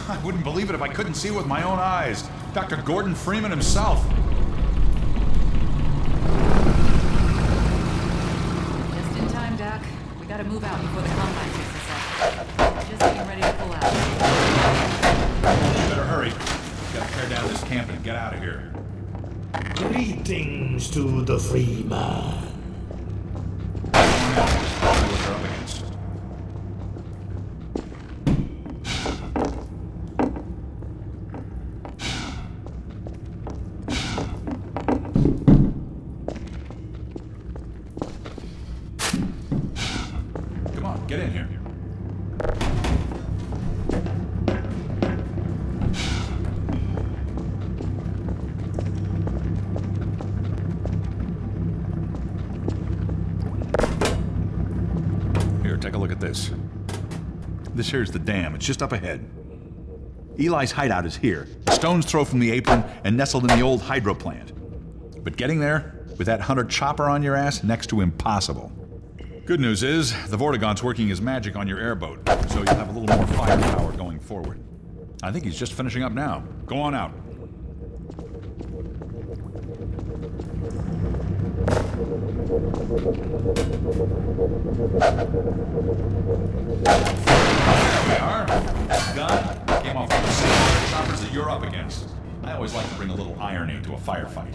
I wouldn't believe it if I couldn't see it with my own eyes. Dr. Gordon Freeman himself. Just in time, Doc. We gotta move out before the Combine picks us up. Just getting ready to pull out. You better hurry. Gotta tear down this camp and get out of here. Greetings to the free man. What they're up against. Come on, get in here. Here, take a look at this. This here's the dam. It's just up ahead. Eli's hideout is here, a stone's throw from the apron and nestled in the old hydro plant. But getting there, with that hunter chopper on your ass, next to impossible. Good news is, the Vortigaunt's working his magic on your airboat, so you'll have a little more firepower going forward. I think he's just finishing up now. Go on out. There we are. Gun came off one of the same choppers that you're up against. I always like to bring a little irony to a firefight.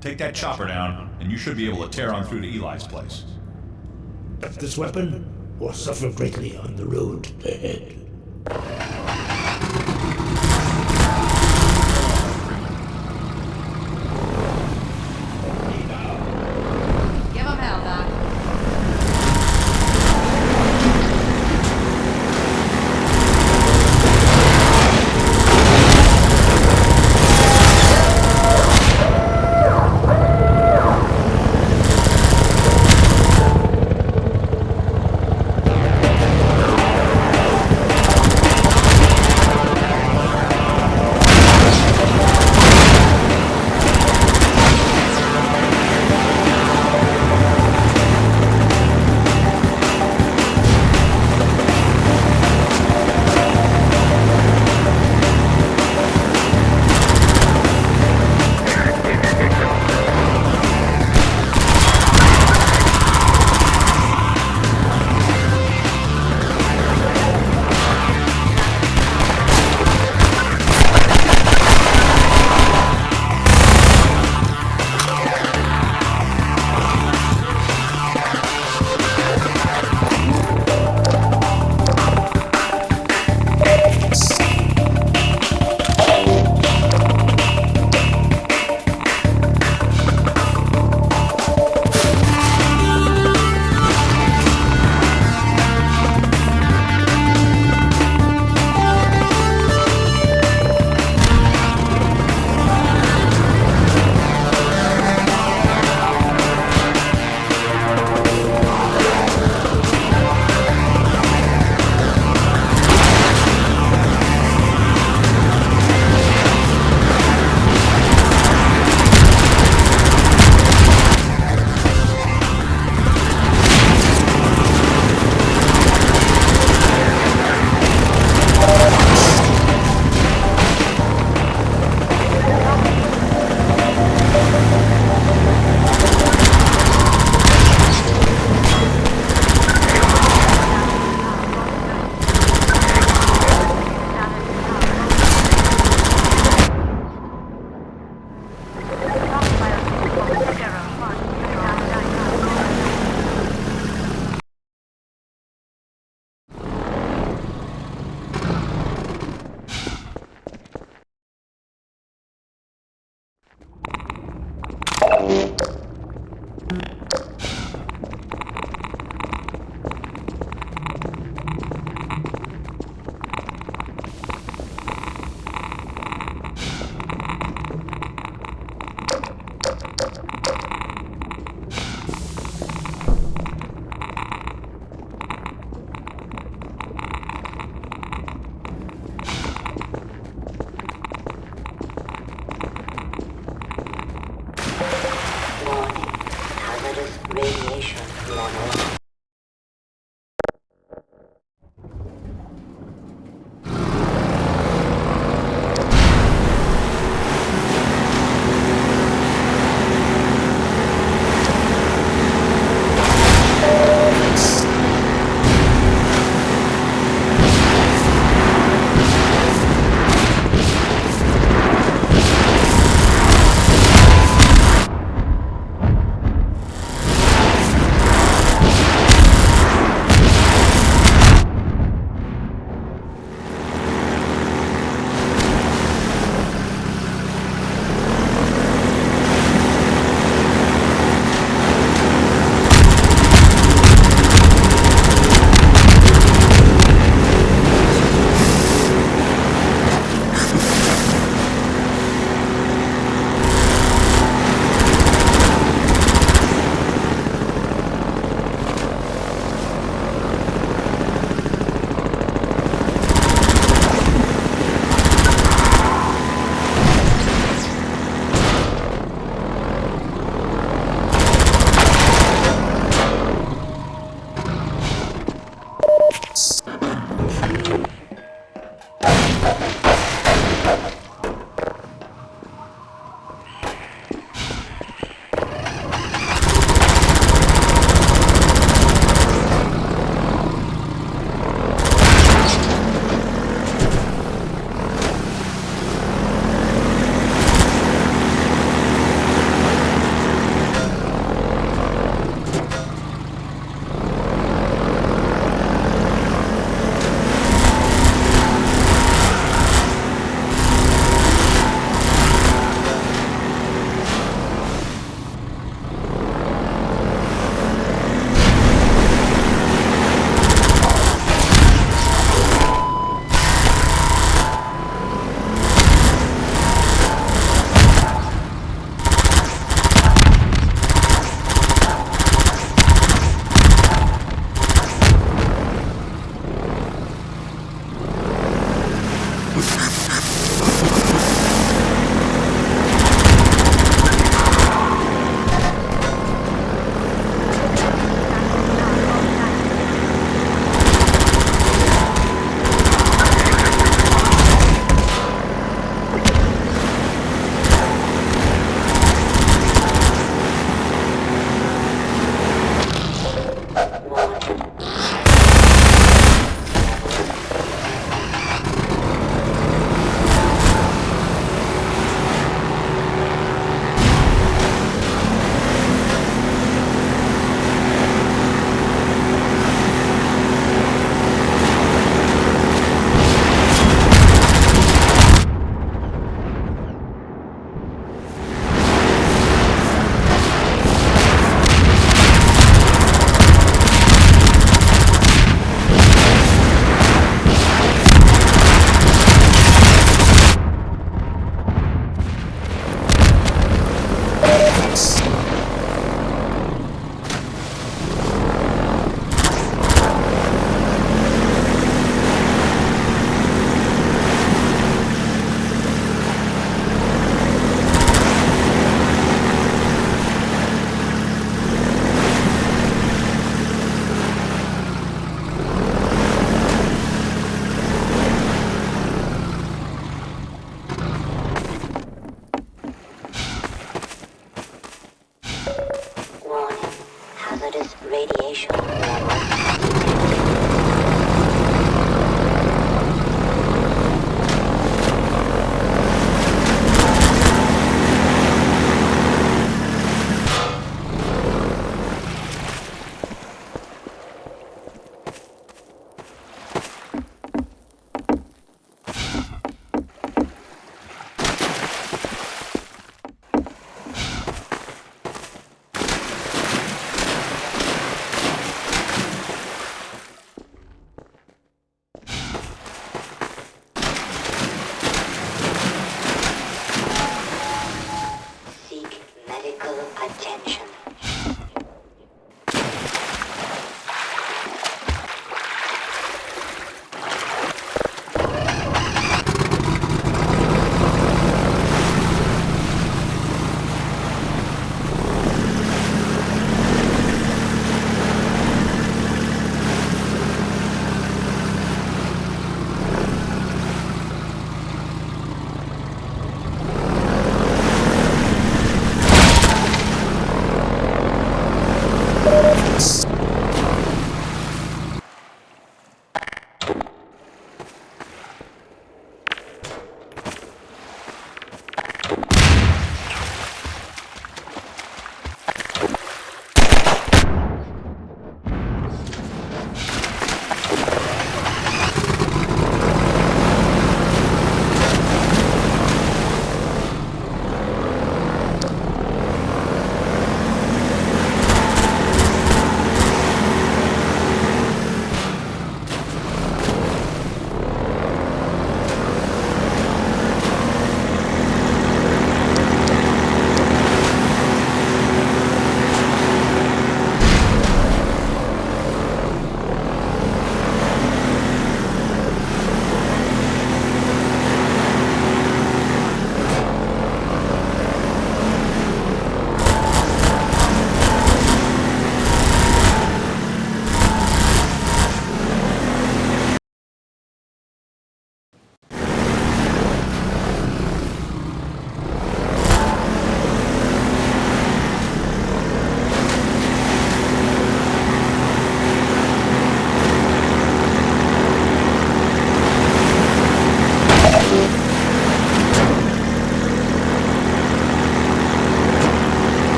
Take that chopper down, and you should be able to tear on through to Eli's place. But this weapon will suffer greatly on the road ahead. Give him hell, Doc.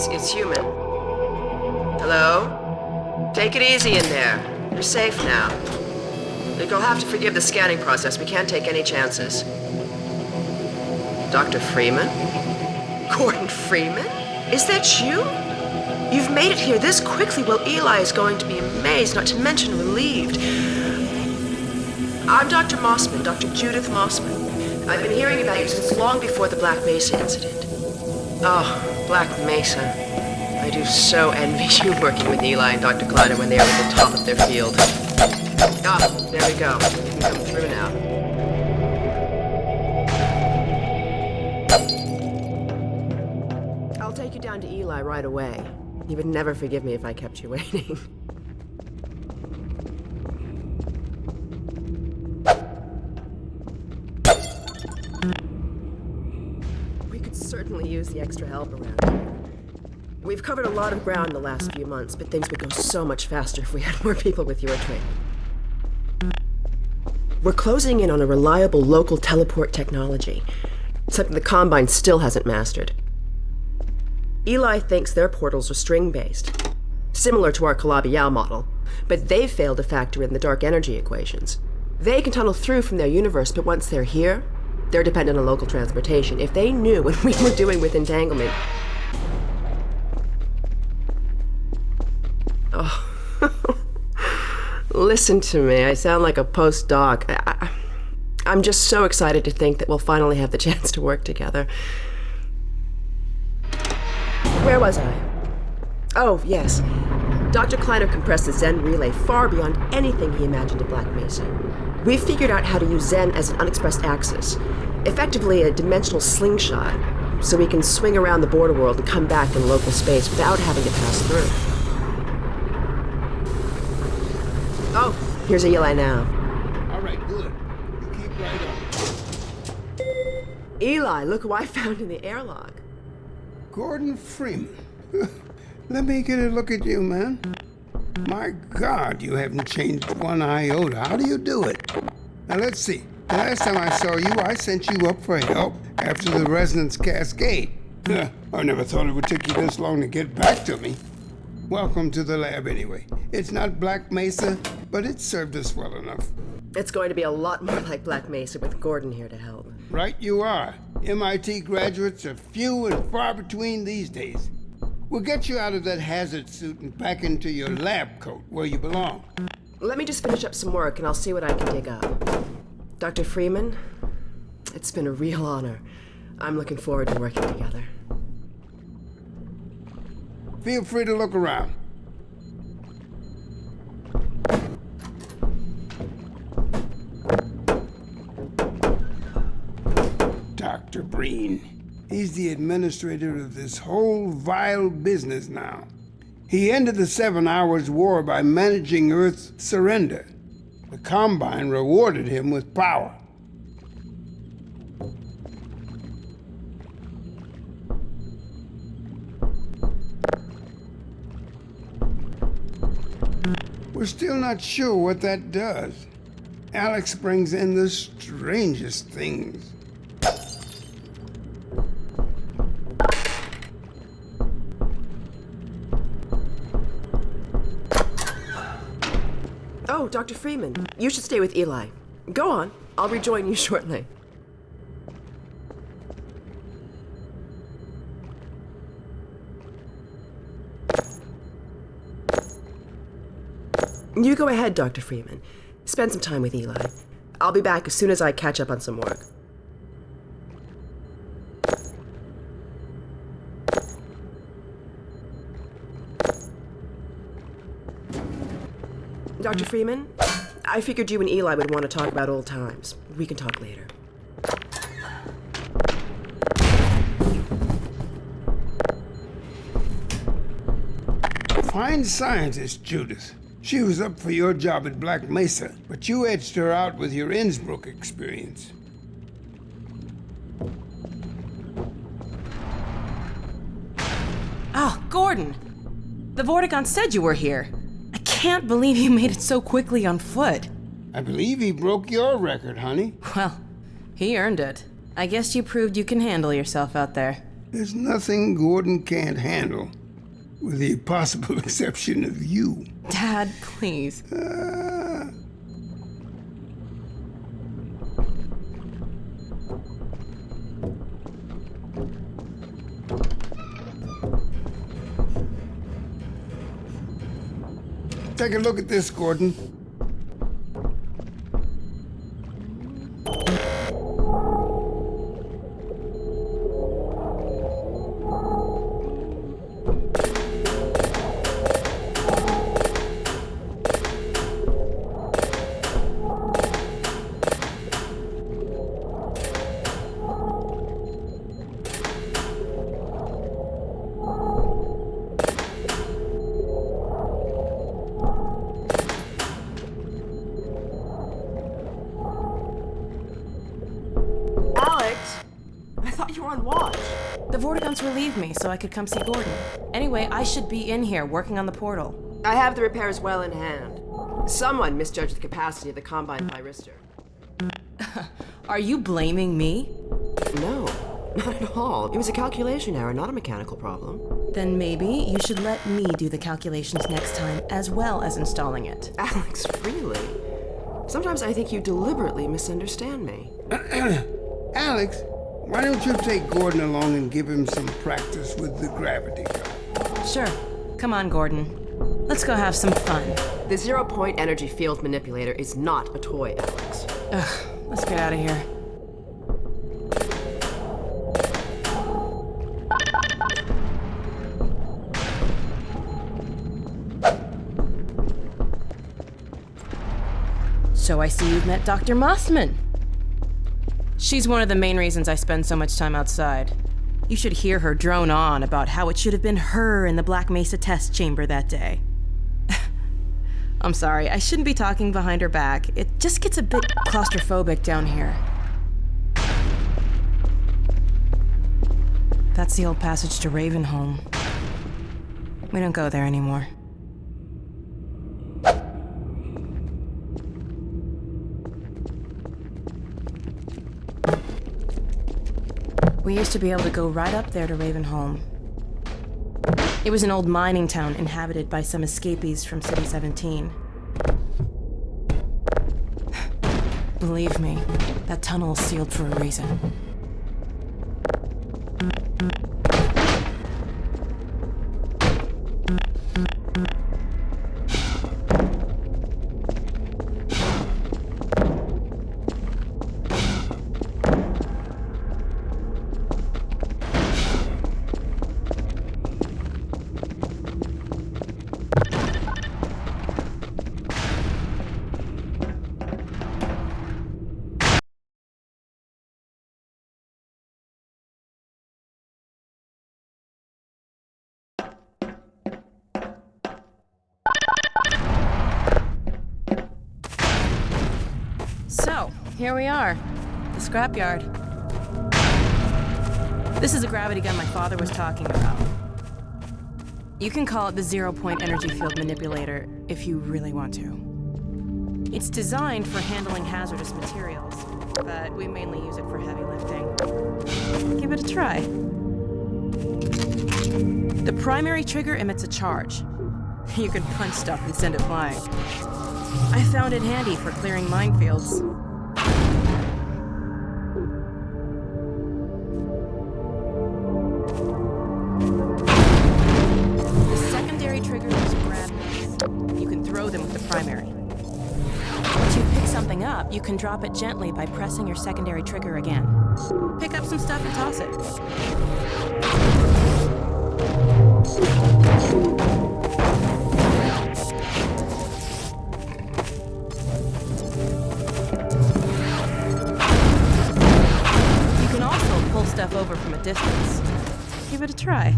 It's human. Hello? Take it easy in there. You're safe now. You'll have to forgive the scanning process. We can't take any chances. Dr. Freeman? Gordon Freeman? Is that you? You've made it here this quickly. Well, Eli is going to be amazed, not to mention relieved. I'm Dr. Mossman, Dr. Judith Mossman. I've been hearing about you since long before the Black Mesa incident. Oh, Black Mesa. I do so envy you working with Eli and Dr. Kleider when they are at the top of their field. Ah, there we go. You can come through now. I'll take you down to Eli right away. He would never forgive me if I kept you waiting. We could certainly use the extra help around here. We've covered a lot of ground in the last few months, but things would go so much faster if we had more people with your training. We're closing in on a reliable local teleport technology, something the Combine still hasn't mastered. Eli thinks their portals are string-based, similar to our Calabi-Yau model, but they've failed to factor in the dark energy equations. They can tunnel through from their universe, but once they're here, they're dependent on local transportation. If they knew what we were doing with entanglement... Oh... Listen to me, I sound like a postdoc. I'm just so excited to think that we'll finally have the chance to work together. Where was I? Oh, yes. Dr. Kleiner compressed the Zen relay far beyond anything he imagined at Black Mesa. We've figured out how to use Zen as an unexpressed axis, effectively a dimensional slingshot, so we can swing around the border world and come back in local space without having to pass through. Oh, here's Eli now. All right, good. You keep right up. Eli, look who I found in the airlock. Gordon Freeman. Let me get a look at you, man. My God, you haven't changed one iota. How do you do it? Now let's see. The last time I saw you, I sent you up for help after the resonance cascade. I never thought it would take you this long to get back to me. Welcome to the lab anyway. It's not Black Mesa, but it served us well enough. It's going to be a lot more like Black Mesa with Gordon here to help. Right you are. MIT graduates are few and far between these days. We'll get you out of that hazard suit and back into your lab coat where you belong. Let me just finish up some work and I'll see what I can dig up. Dr. Freeman, it's been a real honor. I'm looking forward to working together. Feel free to look around. Dr. Breen. He's the administrator of this whole vile business now. He ended the 7 Hours War by managing Earth's surrender. The Combine rewarded him with power. We're still not sure what that does. Alyx brings in the strangest things. Oh, Dr. Freeman, you should stay with Eli. Go on. I'll rejoin you shortly. You go ahead, Dr. Freeman. Spend some time with Eli. I'll be back as soon as I catch up on some work. Dr. Freeman, I figured you and Eli would want to talk about old times. We can talk later. Fine scientist, Judith. She was up for your job at Black Mesa, but you edged her out with your Innsbruck experience. Oh, Gordon! The Vortigaunt said you were here. I can't believe you made it so quickly on foot. I believe he broke your record, honey. Well, he earned it. I guess you proved you can handle yourself out there. There's nothing Gordon can't handle, with the possible exception of you. Dad, please. Take a look at this, Gordon. On watch. The Vortigaunts relieved me so I could come see Gordon. Anyway, I should be in here working on the portal. I have the repairs well in hand. Someone misjudged the capacity of the Combine Pyristor. Are you blaming me? No, not at all. It was a calculation error, not a mechanical problem. Then maybe you should let me do the calculations next time, as well as installing it. Alyx, really? Sometimes I think you deliberately misunderstand me. Alyx, why don't you take Gordon along and give him some practice with the gravity gun? Sure. Come on, Gordon. Let's go have some fun. The zero-point energy field manipulator is not a toy, Alyx. Ugh, let's get out of here. So I see you've met Dr. Mossman. She's one of the main reasons I spend so much time outside. You should hear her drone on about how it should have been her in the Black Mesa test chamber that day. I'm sorry, I shouldn't be talking behind her back. It just gets a bit claustrophobic down here. That's the old passage to Ravenholm. We don't go there anymore. We used to be able to go right up there to Ravenholm. It was an old mining town inhabited by some escapees from City 17. Believe me, that tunnel is sealed for a reason. So, here we are, the scrapyard. This is a gravity gun my father was talking about. You can call it the zero-point energy field manipulator if you really want to. It's designed for handling hazardous materials, but we mainly use it for heavy lifting. Give it a try. The primary trigger emits a charge. You can punch stuff and send it flying. I found it handy for clearing minefields. The secondary trigger is grab knives. You can throw them with the primary. Once you pick something up, you can drop it gently by pressing your secondary trigger again. Pick up some stuff and toss it. Stuff over from a distance. Give it a try.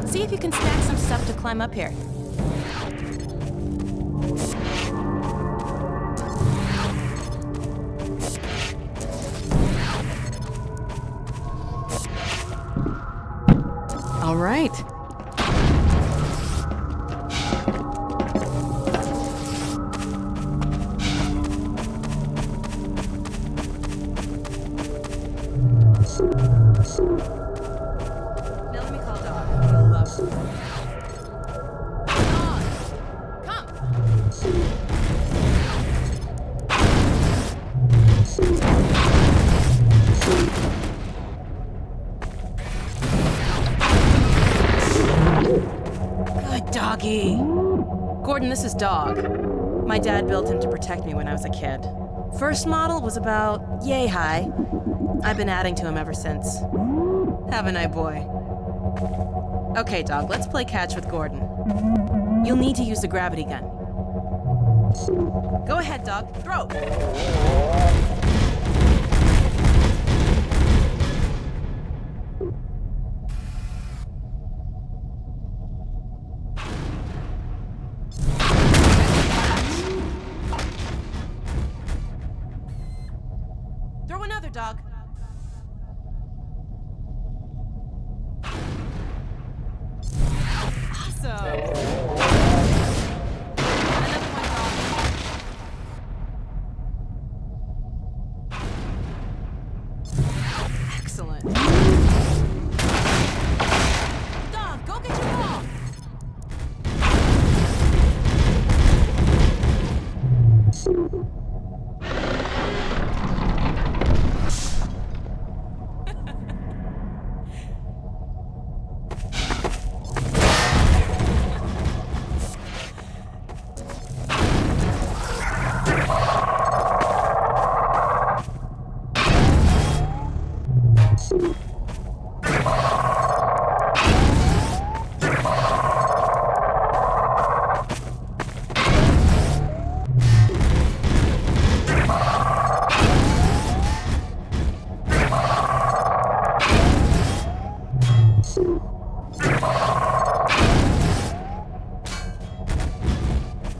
See if you can stack some stuff to climb up here. All right. Now let me call Dog. He'll love it. Dog! Come! Good doggy. Gordon, this is Dog. My dad built him to protect me when I was a kid. First model was about yay high. I've been adding to him ever since. Haven't I, boy? Okay, Dog, let's play catch with Gordon. You'll need to use the gravity gun. Go ahead, Dog. Throw! Throw another, Dog. Awesome. Another one, Dog. Excellent. Dog, go get your ball.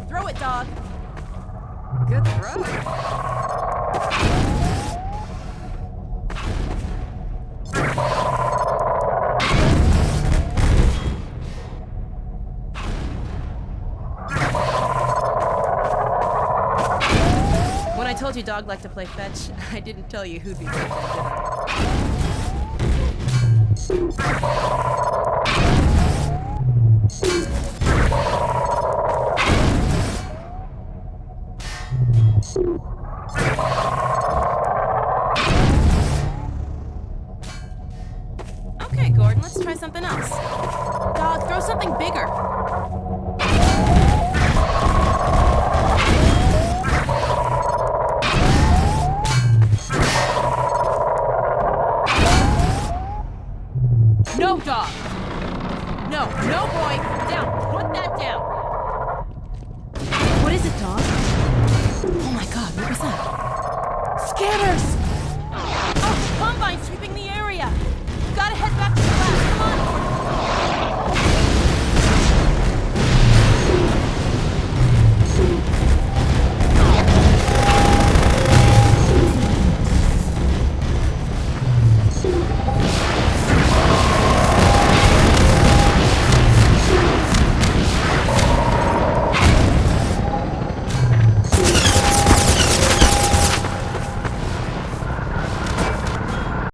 Throw it, Dog. Good throw. I told you Dog liked to play fetch, I didn't tell you who'd be playing that, did I? Okay, Gordon, let's try something else. Dog, throw something bigger.